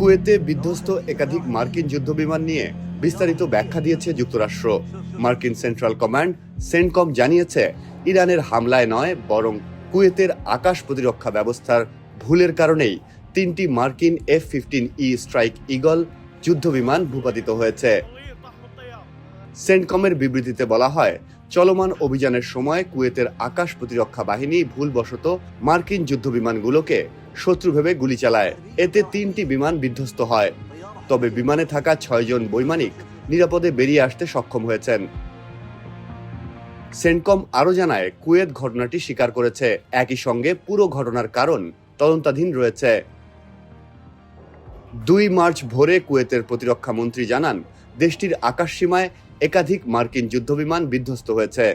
কুয়েতে বিধ্বস্ত একাধিক মার্কিন যুদ্ধবিমান নিয়ে বিস্তারিত ব্যাখ্যা দিয়েছে যুক্তরাষ্ট্র। মার্কিন সেন্ট্রাল কমান্ড সেন্টকম জানিয়েছে, ইরানের হামলায় নয়, বরং কুয়েতের আকাশ প্রতিরক্ষা ব্যবস্থার ভুলের কারণেই 3টি মার্কিন F-15E স্ট্রাইক ঈগল যুদ্ধবিমান ভূপাতিত হয়েছে। সেন্টকমের বিবৃতিতে বলা হয়, চলমান অভিযানের সময় কুয়েতের আকাশ প্রতিরক্ষা বাহিনী ভুলবশত মার্কিন যুদ্ধবিমানগুলোকে শত্রু ভেবে গুলি চালায়। এতে 3টি বিমান বিধ্বস্ত হয়, তবে বিমানে থাকা 6 জন বৈমানিক নিরাপদে বেরিয়ে আসতে সক্ষম হয়েছেন। সেন্টকম আরও জানায়, কুয়েত ঘটনাটি স্বীকার করেছে। একই সঙ্গে পুরো ঘটনার কারণ তদন্তাধীন রয়েছে। 2 মার্চ ভোরে কুয়েতের প্রতিরক্ষা মন্ত্রী জানান, দেশটির আকাশসীমায় একাধিক মার্কিন যুদ্ধবিমান বিধ্বস্ত হয়েছে।